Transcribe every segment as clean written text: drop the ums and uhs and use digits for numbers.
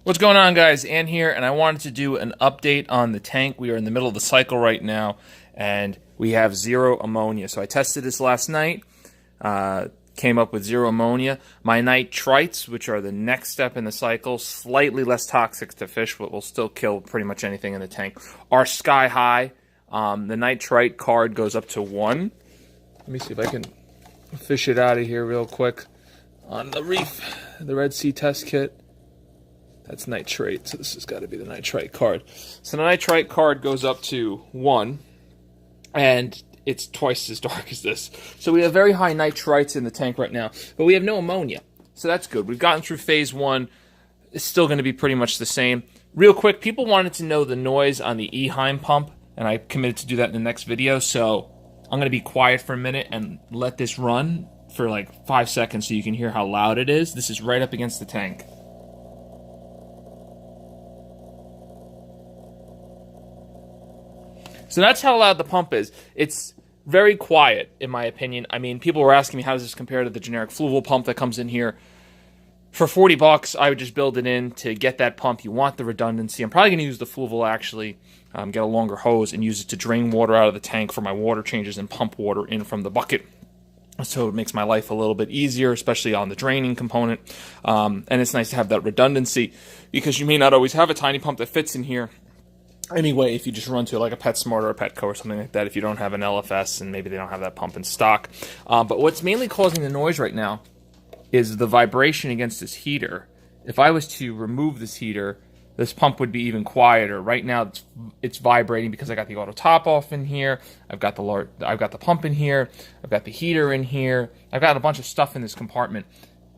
What's going on, guys? Ann here, and I wanted to do an update on the tank. We are in the middle of the cycle right now, and we have 0 ammonia. So I tested this last night, came up with 0 ammonia. My nitrites, which are the next step in the cycle, slightly less toxic to fish, but will still kill pretty much anything in the tank, are sky high. The nitrite card goes up to 1. Let me see if I can fish it out of here real quick. On the reef, the Red Sea test kit. That's nitrate, so this has got to be the nitrite card. So the nitrite card goes up to 1, and it's twice as dark as this. So we have very high nitrites in the tank right now, but we have no ammonia. So that's good. We've gotten through phase 1. It's still going to be pretty much the same. Real quick, people wanted to know the noise on the Eheim pump, and I committed to do that in the next video, so I'm going to be quiet for a minute and let this run for like 5 seconds so you can hear how loud it is. This is right up against the tank. So that's how loud the pump is. It's very quiet, in my opinion. I mean, people were asking me, how does this compare to the generic fluval pump that comes in here? For 40 bucks, I would just build it in to get that pump. You want the redundancy. I'm probably going to use the fluval, actually, get a longer hose and use it to drain water out of the tank for my water changes and pump water in from the bucket. So it makes my life a little bit easier, especially on the draining component. And it's nice to have that redundancy because you may not always have a tiny pump that fits in here. Anyway, if you just run to like a PetSmart or a Petco or something like that, if you don't have an LFS and maybe they don't have that pump in stock. But what's mainly causing the noise right now is the vibration against this heater. If I was to remove this heater, this pump would be even quieter. Right now, it's vibrating because I got the auto top off in here. I've got the pump in here. I've got the heater in here. I've got a bunch of stuff in this compartment,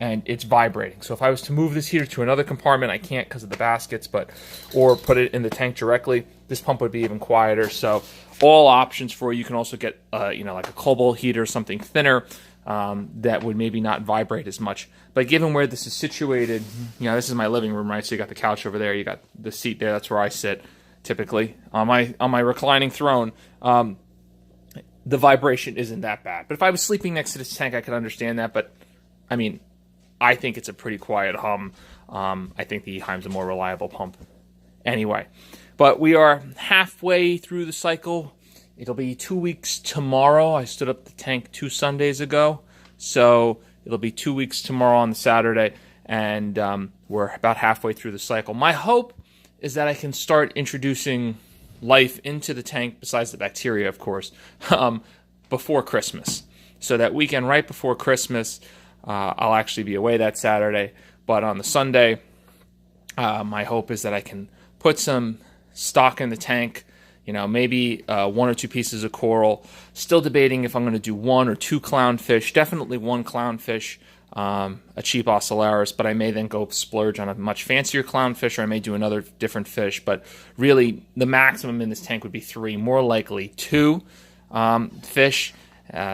and it's vibrating. So if I was to move this heater to another compartment, I can't because of the baskets, or put it in the tank directly, this pump would be even quieter. So all options for you. You can also get like a cobalt heater, something thinner that would maybe not vibrate as much. But given where this is situated, this is my living room, right? So you got the couch over there, you got the seat there. That's where I sit typically on my reclining throne. The vibration isn't that bad. But if I was sleeping next to this tank, I could understand that. But I mean, I think it's a pretty quiet hum. I think the Eheim's a more reliable pump. Anyway, but we are halfway through the cycle. It'll be 2 weeks tomorrow. I stood up the tank 2 Sundays ago. So it'll be 2 weeks tomorrow on the Saturday. And we're about halfway through the cycle. My hope is that I can start introducing life into the tank, besides the bacteria, of course, before Christmas. So that weekend right before Christmas, I'll actually be away that Saturday, but on the Sunday, my hope is that I can put some stock in the tank, maybe 1 or 2 pieces of coral. Still debating if I'm going to do 1 or 2 clownfish, definitely 1 clownfish, a cheap ocellaris, but I may then go splurge on a much fancier clownfish, or I may do another different fish, but really the maximum in this tank would be 3, more likely 2 fish.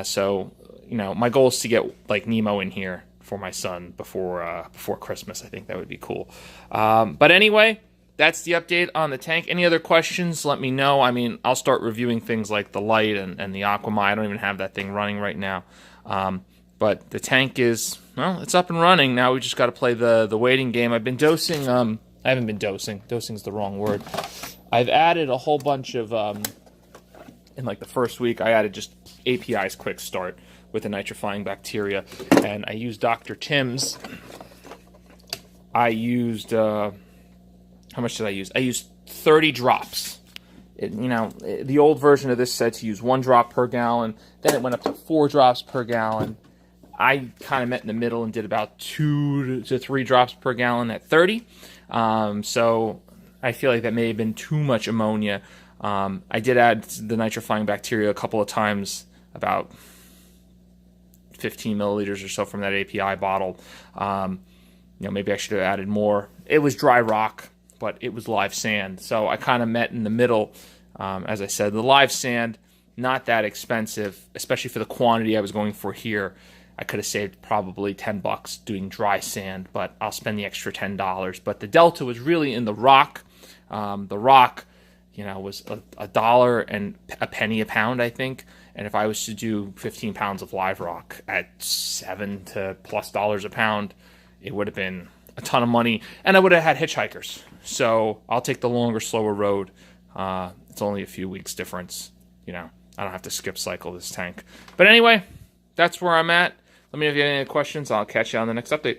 So my goal is to get like Nemo in here for my son before Christmas. I think that would be cool. But anyway, that's the update on the tank. Any other questions, let me know. I mean, I'll start reviewing things like the light and the Aquamai. I don't even have that thing running right now. But the tank is, well, it's up and running. Now we just got to play the waiting game. I've been dosing. I haven't been dosing. Dosing's the wrong word. I've added a whole bunch of, in like the first week, I added just API's quick start with the nitrifying bacteria, and I used Dr. Tim's. I used, how much did I use? I used 30 drops. The old version of this said to use 1 drop per gallon, then it went up to 4 drops per gallon. I kind of met in the middle and did about 2 to 3 drops per gallon at 30. So I feel like that may have been too much ammonia. I did add the nitrifying bacteria a couple of times, about 15 milliliters or so from that API bottle. Maybe I should have added more. It was dry rock, but it was live sand. So I kind of met in the middle. As I said, the live sand, not that expensive, especially for the quantity I was going for here. I could have saved probably $10 doing dry sand, but I'll spend the extra $10. But the delta was really in the rock. The rock, was $1 and a penny a pound, I think. And if I was to do 15 pounds of live rock at $7 to plus a pound, it would have been a ton of money, and I would have had hitchhikers. So I'll take the longer, slower road. It's only a few weeks difference. You know, I don't have to skip cycle this tank. But anyway, that's where I'm at. Let me know if you have any questions. I'll catch you on the next update.